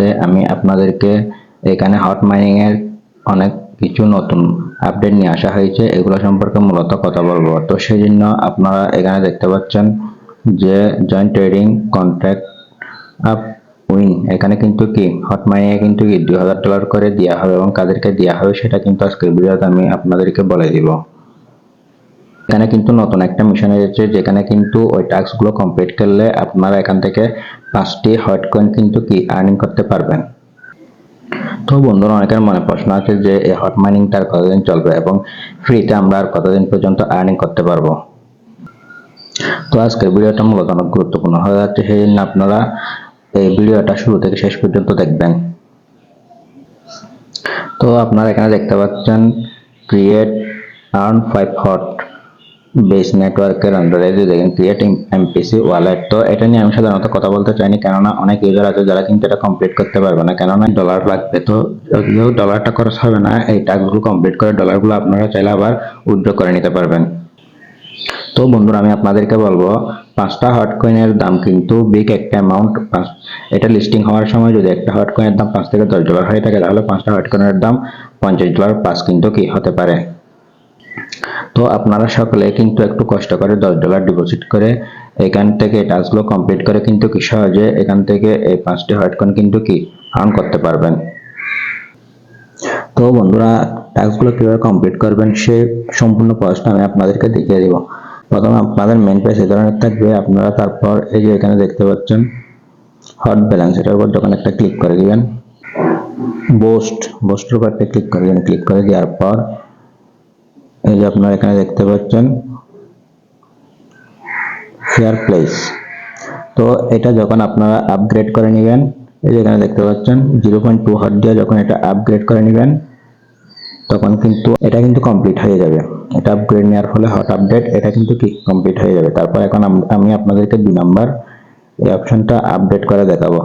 ক্লাসে আমি আপনাদেরকে এখানে হট মাইনিং এর অনেক কিছু নতুন আপডেট নিয়ে আসা হয়েছে, এগুলো সম্পর্কে মূলত কথা বলবো। তো সেই জন্য আপনারা এখানে দেখতে পাচ্ছেন যে joint trading contract up win, এখানে কিন্তু কি হট মাইনিং এ কিন্তু কি $2000 করে দেওয়া হবে এবং কাদেরকে দেওয়া হবে সেটা কিন্তু আজকের ভিডিওতে আমি আপনাদেরকে বলে দিব। এখানে কিন্তু নতুন একটা মিশন এসেছে, যেখানে কিন্তু ওই টাস্ক গুলো কমপ্লিট করলে আপনারা এখান থেকে 5টি হট কয়েন কিন্তু কি আর্নিং করতে পারবেন। তো বন্ধুরা, অনেকের মনে প্রশ্ন আছে যে এই হট মাইনিংটা আর কতদিন চলবে এবং ফ্রিতে আমরা আর কতদিন পর্যন্ত আর্নিং করতে পারবো। তো আজকের ভিডিওটা মূলত অনেক গুরুত্বপূর্ণ হয়ে যাচ্ছে, সেই জন্য আপনারা এই ভিডিওটা শুরু থেকে শেষ পর্যন্ত দেখবেন। তো আপনারা এখানে দেখতে পাচ্ছেন ক্রিয়েট আর্ন 5 হট বেস নেটওয়ার্কের আন্ডারে যে দেখেন ক্রিয়েট এমপিসি ওয়ালেট। তো এটা নিয়ে আমি সাধারণত কথা বলতে চাইনি, কেননা অনেক ইউজার আছে যারা কিন্তু এটা কমপ্লিট করতে পারবে না, কেননা ডলার লাগবে। তো যদিও ডলারটা খরচ হবে না, এই টাস্কগুলো কমপ্লিট করে ডলারগুলো আপনারা চাইলে আবার উইথড্র করে নিতে পারবেন। তো বন্ধুরা, আমি আপনাদেরকে বলবো 5টা হট কয়েনের দাম কিন্তু বিগ একটা অ্যামাউন্ট। এটা লিস্টিং হওয়ার সময় যদি একটা হট কয়েনের দাম $5 থেকে $10 হয়ে থাকে, তাহলে 5টা হট কয়েনের দাম $50 প্লাস কিন্তু কি হতে পারে। তো আপনারা সকলে কিন্তু একটু কষ্ট করে $10 ডিপোজিট করে এখান থেকে টাস্কগুলো কমপ্লিট করে কিন্তু কি সহজে এখান থেকে এই 5টি হট কয়েন কিন্তু কি আর্ন করতে পারবেন। তো বন্ধুরা, টাস্কগুলো কিভাবে কমপ্লিট করবেন সেই সম্পূর্ণ প্রসেসটা আমি আপনাদেরকে দেখিয়ে দিব। প্রথমে আপনাদের মেইন পেজ এই ধরনের থাকবে, আপনারা তারপর এই যে এখানে দেখতে পাচ্ছেন হট ব্যালেন্স, এটার উপর যখন একটা ক্লিক করে দিবেন, বোস্টের উপর একটা ক্লিক করে দিবেন। ক্লিক করে দেওয়ার পর এই যে আপনারা এখানে দেখতে পাচ্ছেন ফেয়ার প্লেস। তো এটা যখন আপনারা আপগ্রেড করে নেবেন, এই যে এখানে দেখতে পাচ্ছেন 0.2 হট দিয়ে যখন এটা আপগ্রেড করে নেবেন, তখন কিন্তু এটা কিন্তু কমপ্লিট হয়ে যাবে। এটা আপগ্রেড নেওয়ার ফলে হট আপডেট এটা কিন্তু কি কমপ্লিট হয়ে যাবে। তারপর এখন আমি আপনাদেরকে 2 নাম্বার এই অপশনটা আপডেট করে দেখাবো।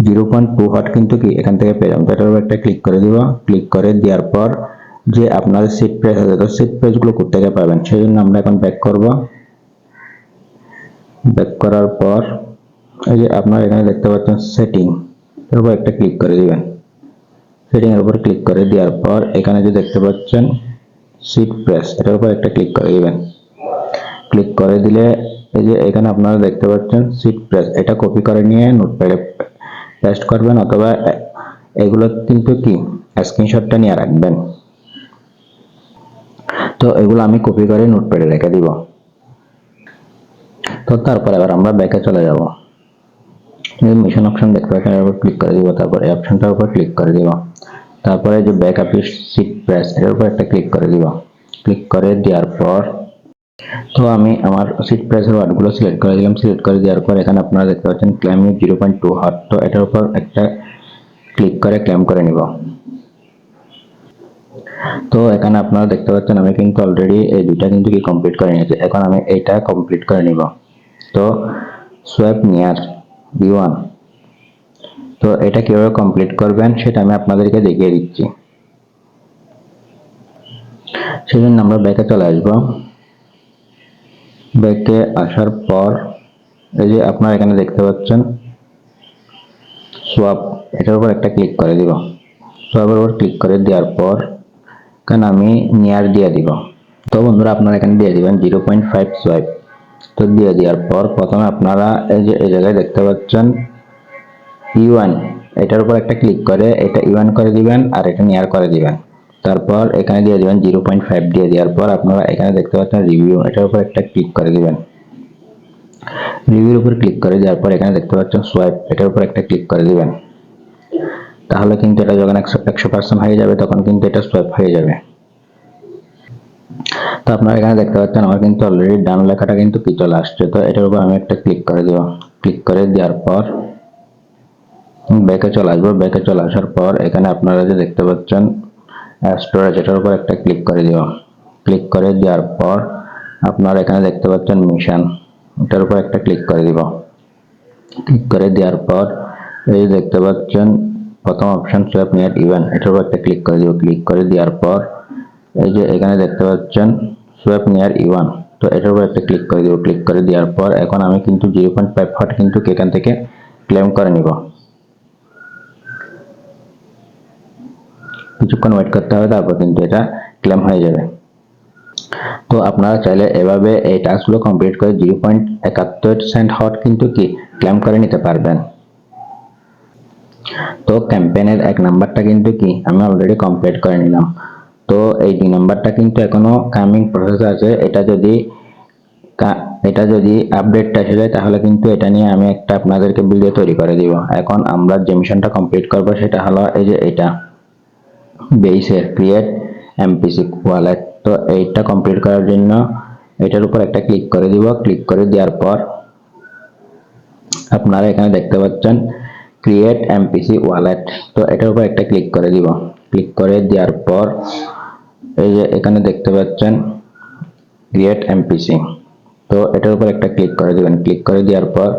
0.2 হট কিন্তু কি এখান থেকে পেয়ে যাবেন। এটার উপর একটা ক্লিক করে দিব। ক্লিক করে দেওয়ার পর যে আপনাদের সিট প্রেস আছে, তো সিট প্রেসগুলো কোথা থেকে পাবেন সেই জন্য আমরা এখন ব্যাক করব। ব্যাক করার পর এই যে আপনারা এখানে দেখতে পাচ্ছেন সেটিং, এর উপর একটা ক্লিক করে দিবেন। সেটিং এর উপর ক্লিক করে দেওয়ার পর এখানে যে দেখতে পাচ্ছেন সিট প্রেস, এটার উপর একটা ক্লিক করে দিবেন। ক্লিক করে দিলে এই যে এখানে আপনারা দেখতে পাচ্ছেন সিট প্রেস, এটা কপি করে নিয়ে নোটপ্যাডে পেস্ট করবেন, অথবা এগুলো কিন্তু কি স্ক্রিনশটটা নিয়ে রাখবেন। তো এগুলো আমি কপি করে নোটপ্যাডে রেখে দিব। তো তারপর এবার আমরা ব্যাকে চলে যাব। এই মিশন অপশন দেখতে পাচ্ছেন, এর উপর ক্লিক করে দিব। তারপর এই অপশনটার উপর ক্লিক করে দিব। তারপরে যে ব্যাক আপ সিট প্রেস, এর উপর একটা ক্লিক করে দিব। ক্লিক করে দেওয়ার পর তো আমি আমার সিট প্রেসের ওয়ার্ডগুলো সিলেক্ট করে দিলাম। সিলেক্ট করে দেওয়ার পর এখানে আপনারা দেখতে পাচ্ছেন ক্লেম 0.2 হট। তো এটার উপর একটা ক্লিক করে ক্লেম করে নিব। তো এখানে আপনারা দেখতে পাচ্ছেন আমি কিন্তু অলরেডি এই দুইটা কিন্তু কি কমপ্লিট করে নিয়েছি। এখন আমি এইটা কমপ্লিট করে নিব। তো সোয়াইপ নিয়ার B1, তো এটা কিভাবে কমপ্লিট করবেন সেটা আমি আপনাদেরকে দেখিয়ে দিচ্ছি। সেজন্য আমরা ব্যাকে চলে আসবো। ব্যাকে আসার পর এই যে আপনারা এখানে দেখতে পাচ্ছেন সোয়াপ, এটার উপর একটা ক্লিক করে দিব। সোয়াপের উপর ক্লিক করে দেওয়ার পর এখানে আমি নিয়ার দিয়ে দিব। তো বন্ধুরা, আপনারা এখানে দিয়ে দিবেন 0.5 সোয়াইপ। তো দিয়ে দেওয়ার পর প্রথমে আপনারা এই যে এই জায়গায় দেখতে পাচ্ছেন U1, এটার উপর একটা ক্লিক করে এটা U1 করে দিবেন আর এটা নিয়ার করে দিবেন। তারপর এখানে দিয়ে দিবেন 0.5 দিয়ে দেওয়ার পর আপনারা এখানে দেখতে পাচ্ছেন রিভিউ, এটার উপর একটা ক্লিক করে দিবেন। রিভিউর উপর ক্লিক করে দেওয়ার পর এখানে দেখতে পাচ্ছেন সোয়াইপ, এটার উপর একটা ক্লিক করে দিবেন। তাহলে কিন্তু এটা যখন 100% হয়ে যাবে তখন কিন্তু এটা সোয়াইপ হয়ে যাবে। তো আপনারা এখানে দেখতে পাচ্ছেন আমার কিন্তু অলরেডি ডান লেখাটা কিন্তু কি চলে আসছে। তো এটার উপর আমি একটা ক্লিক করে দেব। ক্লিক করে দেওয়ার পর ব্যাকে চলে আসবো। ব্যাকে চলে আসার পর এখানে আপনারা যে দেখতে পাচ্ছেন স্টোরেজ, এটার উপর একটা ক্লিক করে দিব। ক্লিক করে দেওয়ার পর আপনারা এখানে দেখতে পাচ্ছেন মিশন, এটার উপর একটা ক্লিক করে দিব। ক্লিক করে দেওয়ার পর এই দেখতে পাচ্ছেন প্রথম অপশন সোয়াপ নিয়ার ইভেন্ট, এটার উপর একটা ক্লিক করে দিব। ক্লিক করে দেওয়ার পর এই যে এখানে দেখতে পাচ্ছেন সোয়াপ নিয়ার E1, তো এটার উপর একটা ক্লিক করে দিব। ক্লিক করে দেওয়ার পর এখন আমি কিন্তু 0.5 হট কিন্তু এখান থেকে ক্লেম করে নিব। কিছুক্ষণ ওয়েট করতে হবে, তারপর কিন্তু এটা ক্লেম হয়ে যাবে। তো আপনারা চাইলে এভাবে এই টাস্কগুলো কমপ্লিট করে 0.71 সেন্ট হট কিন্তু কি ক্লেম করে নিতে পারবেন। তো ক্যাম্পেইনের 1 নাম্বারটা কিন্তু কি আমি অলরেডি কমপ্লিট করে নিলাম। তো এই 2 নাম্বারটা কিন্তু এখনো কামিং প্রসেস আছে। এটা যদি আপডেটটা এসে যায় তাহলে কিন্তু এটা নিয়ে আমি একটা আপনাদেরকে ভিডিও তৈরি করে দিব। এখন আমরা যে মিশনটা কমপ্লিট করব সেটা হলো এই যে এটা বেসের ক্রিয়েট এমপিসি ওয়ালেট। তো এইটা কমপ্লিট করার জন্য এটার উপর একটা ক্লিক করে দিব। ক্লিক করে দেওয়ার পর আপনারা এখানে দেখতে পাচ্ছেন ক্রিয়েট এমপিসি ওয়ালেট। তো এটার উপর একটা ক্লিক করে দিব। ক্লিক করে দেওয়ার পর এই যে এখানে দেখতে পাচ্ছেন ক্রিয়েট এমপিসি। তো এটার উপর একটা ক্লিক করে দিবেন। ক্লিক করে দেওয়ার পর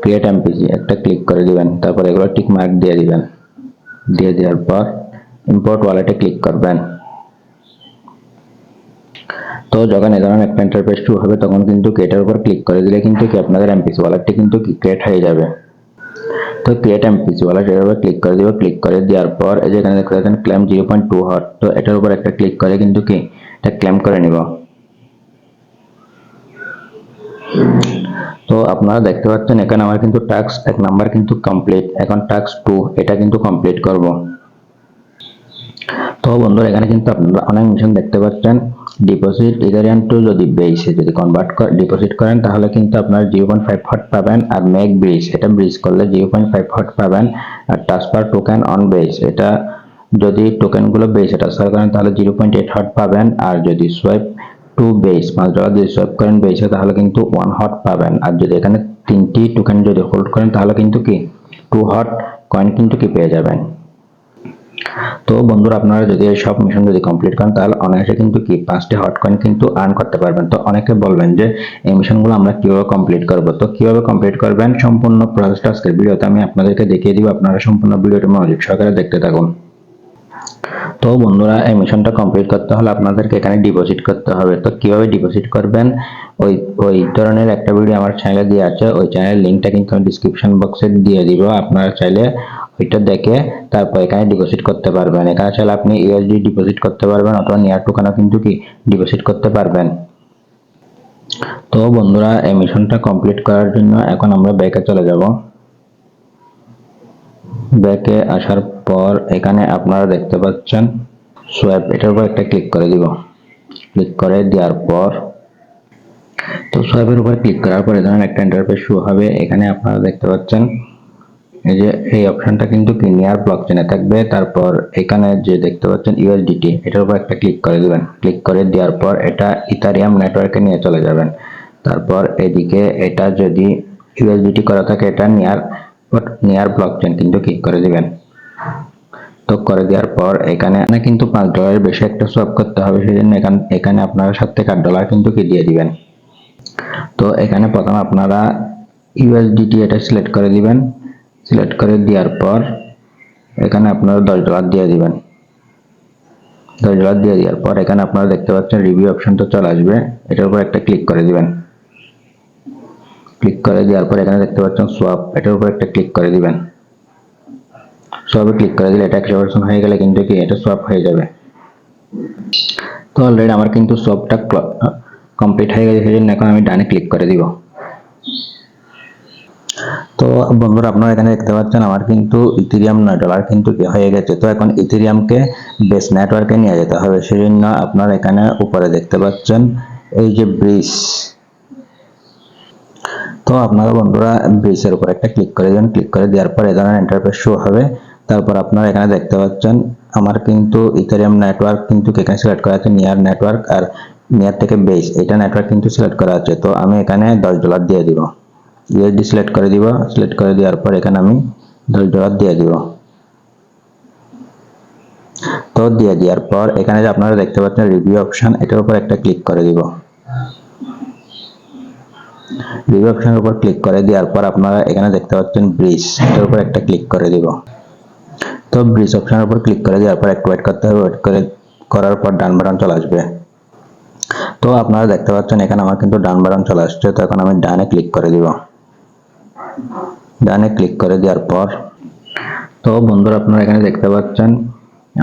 ক্রিয়েট এমপিসি একটা ক্লিক করে দিবেন। তারপর এগুলো টিক মার্ক দিয়ে দিবেন। দিয়ে দেওয়ার পর ইম্পোর্ট ওয়ালেটে ক্লিক করবেন। তো যখন এই ধরনের একটা ইন্টারফেস শুরু হবে তখন কিন্তু এটার উপর ক্লিক করে দিলে কিন্তু কি আপনাদের এমপিসি ওয়ালেটটি কিন্তু ক্রিয়েট হয়ে যাবে। তো ক্রিয়েট এমপিসি ওয়ালেট এর উপর ক্লিক করে দিব। ক্লিক করে দেওয়ার পর এই যে এখানে দেখতে পাচ্ছেন ক্লেম 0.2 হট। তো এটার উপর একটা ক্লিক করে কিন্তু কি এটা ক্লেম করে নিব। তো আপনারা দেখতে পাচ্ছেন এখানে আমার কিন্তু টাস্ক 1 নাম্বার কিন্তু কমপ্লিট। এখন টাস্ক 2 এটা কিন্তু কমপ্লিট করব। তো বন্ধুরা এখানে কিন্তু আপনারা অনেক মিশন দেখতে পাচ্ছেন। ডিপোজিট ইথারিয়াম টু যদি বেসে যদি কনভার্ট করে ডিপোজিট করেন তাহলে কিন্তু আপনারা 0.5 হট পাবেন। আর মেক ব্রিজ এটা ব্রিজ করলে 0.5 হট পাবেন। আর ট্রান্সফার টোকেন অন বেস এটা যদি টোকেনগুলো বেসে ট্রান্সফার করেন তাহলে 0.8 হট পাবেন। আর যদি সোয়াইপ টু বেস $5 দিয়ে সোয়াইপ করেন বেসে তাহলে কিন্তু 1 হট পাবেন। আর যদি এখানে 3টি টোকেন যদি হোল্ড করেন তাহলে কিন্তু কি 2 হট কয়েন কিন্তু কি পেয়ে যাবেন। তো বন্ধুরা আপনারা যদি এই সব মিশন যদি কমপ্লিট করেন তাহলে অনায়াসে কিন্তু কি 5টি হট কয়েন কিন্তু আর্ন করতে পারবেন। তো অনেকে বলবেন যে এই মিশনগুলো আমরা কিভাবে কমপ্লিট করব। তো কিভাবে কমপ্লিট করবেন সম্পূর্ণ প্রসেসটা আজকের ভিডিওতে আমি আপনাদেরকে দেখিয়ে দিব। আপনারা সম্পূর্ণ ভিডিওটি মনোযোগ সহকারে দেখতে থাকুন। তো বন্ধুরা এই মিশনটা কমপ্লিট করতে হলে আপনাদেরকে এখানে ডিপোজিট করতে হবে। তো কিভাবে ডিপোজিট করবেন ওই ধরনের একটা ভিডিও আমার চ্যানেলে দেওয়া আছে। ওই চ্যানেলের লিংকটা কিন্তু আমি ডেসক্রিপশন বক্সে দিয়ে দিব। আপনারা চাইলে ওইটা দেখে তারপর এখানে ডিপোজিট করতে পারবেন। এখানে চাইলে আপনি ইউএসডি ডিপোজিট করতে পারবেন অথবা নিয়ার টোকেনও কিন্তু কি ডিপোজিট করতে পারবেন। তো বন্ধুরা এই মিশনটা কমপ্লিট করার জন্য এখন আমরা ব্যাকে চলে যাব। ব্যাকে আসার পর এখানে আপনারা দেখতে পাচ্ছেন সোয়াইপ এটার উপর একটা ক্লিক করে দিব। ক্লিক করে দেওয়ার পর তো সোয়াইপের উপর ক্লিক করার পর এই ধরনের একটা ইন্টারফেস শুরু হবে। এখানে আপনারা দেখতে পাচ্ছেন এই যে এই অপশনটা কিন্তু কি নিয়ার ব্লকচেনে থাকবে। তারপর এখানে যে দেখতে পাচ্ছেন ইউএসডিটি এটার উপর একটা ক্লিক করে দিবেন। ক্লিক করে দেওয়ার পর এটা ইথারিয়াম নেটওয়ার্কে নিয়ে চলে যাবেন। তারপর এদিকে এটা যদি ইউএসডিটি করা থাকে এটা নিয়ার ব্লকচেন কিন্তু ক্লিক করে দিবেন। তো করে দেওয়ার পর এখানে কিন্তু $5 বেশি একটা সোয়াপ করতে হবে, সেজন্য এখানে আপনারা $7 থেকে $8 কিন্তু কি দিয়ে দিবেন। তো এখানে প্রথমে আপনারা ইউএসডিটি এটা সিলেক্ট করে দিবেন। সিলেক্ট করে দেওয়ার পর এখানে আপনারা $10 দিয়ে দিবেন। $10 দিয়ে দেওয়ার পর এখানে আপনারা দেখতে পাচ্ছেন রিভিউ অপশনটা চলে আসবে। এটার উপর একটা ক্লিক করে দিবেন। ক্লিক করে দেওয়ার পর এখানে দেখতে পাচ্ছেন সোয়াপ এটার উপর একটা ক্লিক করে দিবেন। সোয়াপে ক্লিক করে দিলে এটা 100% হয়ে গেলে কিন্তু কি এটা সোয়াপ হয়ে যাবে। তো অলরেডি আমার কিন্তু সোয়াপটা কমপ্লিট হয়ে গেছে, সেজন্য এখন আমি ডানে ক্লিক করে দিব। তো বন্ধুরা আপনারা এখানে দেখতে পাচ্ছেন আমার কিন্তু ইথেরিয়াম $9 কিন্তু হয়ে গেছে। তো এখন ইথেরিয়ামকে বেস নেটওয়ার্কে নিয়ে যেতে হবে, সেজন্য আপনারা এখানে উপরে দেখতে পাচ্ছেন এই যে ব্রিজ। তো আপনারা বন্ধুরা ব্রিজের উপর একটা ক্লিক করে দেবেন। ক্লিক করে দেওয়ার পর এই ধরনের ইন্টারফেস শো হবে। তারপর আপনারা এখানে দেখতে পাচ্ছেন আমার কিন্তু ইথেরিয়াম নেটওয়ার্ক কিন্তু এখানে সিলেক্ট করা আছে নিয়ার নেটওয়ার্ক, আর নিয়ার থেকে বেস এটা নেটওয়ার্ক কিন্তু সিলেক্ট করা আছে। তো আমি এখানে $10 দিয়ে দিব। ইউএসডি সিলেক্ট করে দিব। সিলেক্ট করে দেওয়ার পর এখানে আমি $10 দিয়ে দিব। তো দিয়ে দেওয়ার পর এখানে যে আপনারা দেখতে পাচ্ছেন রিভিউ অপশন এটার উপর একটা ক্লিক করে দিব। রিভিউ অপশনের উপর ক্লিক করে দেওয়ার পর আপনারা এখানে দেখতে পাচ্ছেন ব্রিজ এটার উপর একটা ক্লিক করে দিব। তো ব্রিজ অপশনের উপর ক্লিক করে দেওয়ার পর একটু ওয়েট করতে হবে। ওয়েট করার পর ডান বাটন চলে আসবে। তো আপনারা দেখতে পাচ্ছেন এখানে আমার কিন্তু ডান বাটন চলে আসছে। তো এখন আমি ডানে ক্লিক করে দিব। ডানে ক্লিক করে দেওয়ার পর তো বন্ধুরা আপনারা এখানে দেখতে পাচ্ছেন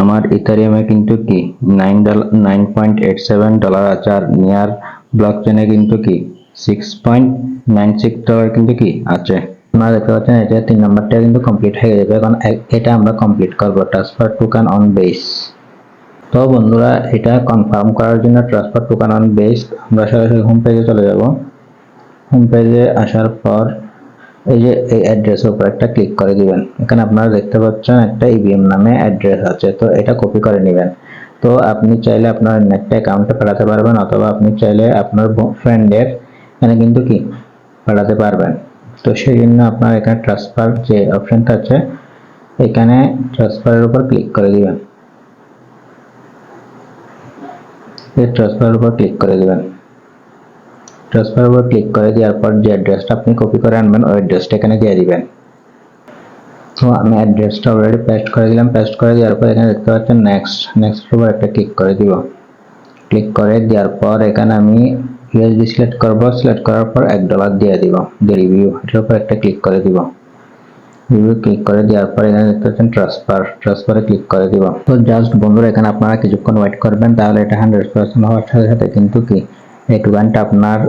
আমার ইথারিয়ামে কিন্তু কি $9.87 আছে, আর নিয়ার ব্লকচেনে কিন্তু কি $6.96 কিন্তু কি আছে। আপনারা দেখতে পাচ্ছেন এটা 3 নাম্বারটা কিন্তু কমপ্লিট হয়ে যাবে। এখন এটা আমরা কমপ্লিট করব, ট্রান্সফার টোকেন অন বেস। তো বন্ধুরা, এটা কনফার্ম করার জন্য ট্রান্সফার টোকেন অন বেস আমরা সরাসরি হোম পেজে চলে যাব। হোম পেজে আসার পর এই যে এই অ্যাড্রেসের উপর একটা ক্লিক করে দিবেন। এখানে আপনারা দেখতে পাচ্ছেন একটা ইভিএম নামে অ্যাড্রেস আছে, তো এটা কপি করে নেবেন। তো আপনি চাইলে আপনার নেট অ্যাকাউন্টে পাঠাতে পারবেন, অথবা আপনি চাইলে আপনার ফ্রেন্ডের এখানে কিন্তু কি পাঠাতে পারবেন। তো সেই জন্য আপনার এখানে ট্রান্সফার যে অপশনটা আছে, এখানে ট্রান্সফারের উপর ক্লিক করে দিবেন। এই ট্রান্সফারের উপর ক্লিক করে দিবেন। ট্রান্সফারের উপর ক্লিক করে দেওয়ার পর যে অ্যাড্রেসটা আপনি কপি করে আনবেন ওই অ্যাড্রেসটা এখানে দিয়ে দিবেন। তো আমি অ্যাড্রেসটা অলরেডি পেস্ট করে দিলাম। পেস্ট করে দেওয়ার পর এখানে দেখতে পাচ্ছেন নেক্সট উপর একটা ক্লিক করে দিব। ক্লিক করে দেওয়ার পর এখানে আমি ইউএসডি সিলেক্ট করব। সিলেক্ট করার পর $1 দিয়ে দিব। দিয়ে রিভিউ এটার উপর একটা ক্লিক করে দিব। রিভিউ ক্লিক করে দেওয়ার পর এখানে দেখতে পাচ্ছেন ট্রান্সফারে ক্লিক করে দিব। তো জাস্ট বন্ধুরা, এখানে আপনারা কিছুক্ষণ ওয়েট করবেন, তাহলে এটা 100% হওয়ার সাথে সাথে কিন্তু কি এই টোকেনটা আপনার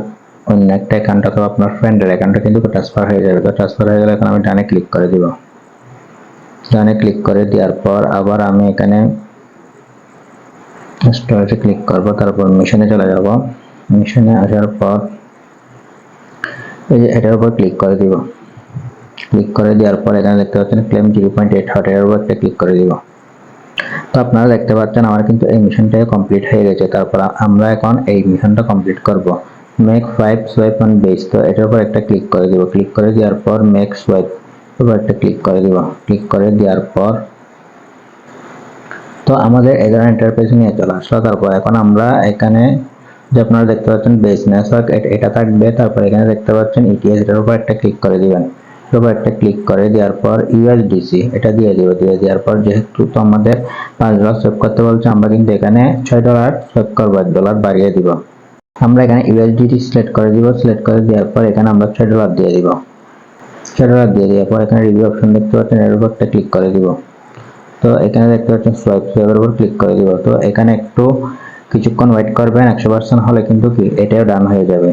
অন্য একটা অ্যাকাউন্ট অথবা আপনার ফ্রেন্ডের অ্যাকাউন্টে কিন্তু ট্রান্সফার হয়ে যাবে। তো ট্রান্সফার হয়ে গেলে এখন আমি ডানে ক্লিক করে দিব। ডানে ক্লিক করে দেওয়ার পর আবার আমি এখানে স্টোরেজে ক্লিক করব, তারপর মিশনে চলে যাব। মিশনে আসার পর এই যে এটার উপর ক্লিক করে দিব। ক্লিক করে দেওয়ার পর এখানে দেখতে পাচ্ছেন ক্লেম 0.8 হট, এর উপর একটা ক্লিক করে দিব। তো আপনারা দেখতে পাচ্ছেন আমার কিন্তু এই মিশনটা কমপ্লিট হয়ে গেছে। তারপর আমরা এখন এই মিশনটা কমপ্লিট করব। মেক 5 সোয়াইপ অন বেস, তো এটার উপর একটা ক্লিক করে দিব। ক্লিক করে দেওয়ার পর মেক সোয়াইপ উপর একটা ক্লিক করে দিব। ক্লিক করে দেওয়ার পর তো আমাদের এই ধরনের ইন্টারফেস নিয়ে চলে আসলো। তারপর এখন আমরা এখানে যে আপনারা দেখতে পাচ্ছেন বেস নেটওয়ার্ক এটা থাকবে। তারপর এখানে দেখতে পাচ্ছেন ইটিএস, এর উপর একটা ক্লিক করে দিবেন। এর উপর একটা ক্লিক করে দেওয়ার পর ইউএসডিসি এটা দিয়ে দিব। দিয়ে দেওয়ার পর যেহেতু তো আমাদের $5 সেভ করতে বলছে, আমরা কিন্তু এখানে $6 সেভ করব, $1 বাড়িয়ে দিব। আমরা এখানে ইউএসডিটি সিলেক্ট করে দিব। সিলেক্ট করে দেওয়ার পর এখানে আমরা $6 দিয়ে দিব। $6 দিয়ে দেওয়ার পর এখানে রিভিউ অপশন দেখতে পাচ্ছেন, এর উপর একটা ক্লিক করে দিব। তো এখানে দেখতে পাচ্ছেন সোয়াইপের উপর ক্লিক করে দিব। তো এখানে একটু কিছুক্ষণ ওয়েট করবেন, 100% হলে কিন্তু কি এটাও ডান হয়ে যাবে।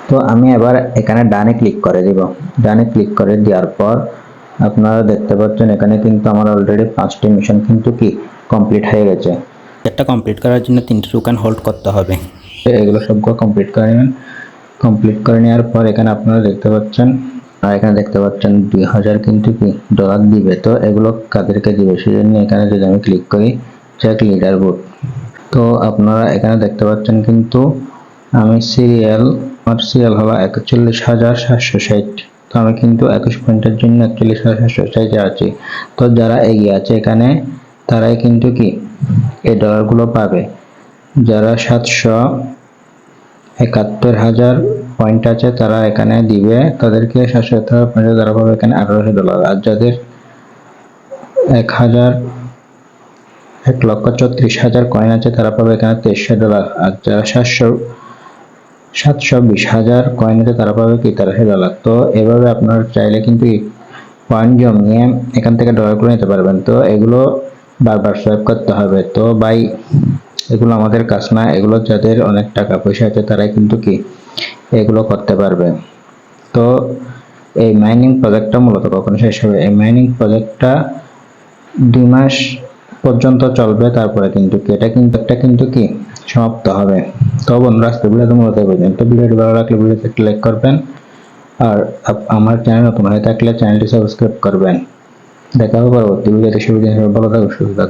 তো আমি এবার এখানে ডানে ক্লিক করে দিব। ডানে ক্লিক করে দেওয়ার পর আপনারা দেখতে পাচ্ছেন এখানে কিন্তু আমার অলরেডি 5টি মিশন কিন্তু কি কমপ্লিট হয়ে গেছে। একটা কমপ্লিট করার জন্য 3টি টোকেন হোল্ড করতে হবে। এগুলো সবগুলো কমপ্লিট করে নেবেন। কমপ্লিট করে নেওয়ার পর এখানে আপনারা দেখতে পাচ্ছেন, আর এখানে দেখতে পাচ্ছেন 2000 কিন্তু কি ডলার দিবে। তো এগুলো কাদেরকে দিবে সেই জন্য এখানে যদি আমি ক্লিক করি চেক লিডার বোর্ড, তো আপনারা এখানে দেখতে পাচ্ছেন কিন্তু আমি আমার সিরিয়াল হলো 41,760। তো আমি কিন্তু 21 পয়েন্টের জন্য 41,760 আছি। তো যারা এগিয়ে আছে এখানে তারাই কিন্তু কি এই ডলারগুলো পাবে। যারা 771,000 পয়েন্ট আছে তারা এখানে দিবে, তাদেরকে 771 পয়েন্টে তারা পাবে এখানে $1,800। আর যাদের 1,34,000 কয়েন আছে তারা পাবে এখানে $2300। আর যারা 720,000 কয়েন আছে তারা পাবে কি $1300। তো এভাবে আপনারা চাইলে কিন্তু পয়েন্ট জমিয়ে এখান থেকে ডলারগুলো নিতে পারবেন। তো এগুলো বারবার সোয়াইপ করতে হবে। তো ভাই এগুলো আমাদের কাজ না, এগুলো যাদের অনেক টাকা পয়সা আছে তারাই কিন্তু কি এগুলো করতে পারবে। তো এই মাইনিং প্রজেক্টটা মূলত কখন শেষ হবে? এই মাইনিং প্রজেক্টটা 2 মাস পর্যন্ত চলবে, তারপরে কিন্তু এটা কিন্তু কি সমাপ্ত হবে। তো বন্ধুরা, আজকে ভিডিওতে মূলত পর্যন্ত। ভিডিওটি ভালো লাগলে ভিডিওতে লাইক করবেন, আর আমার চ্যানেল নতুন হয়ে থাকলে চ্যানেলটি সাবস্ক্রাইব করবেন। দেখা হবে পরবর্তী ভিডিওতে। ভালো থাকুন, সুস্থ থাকুন।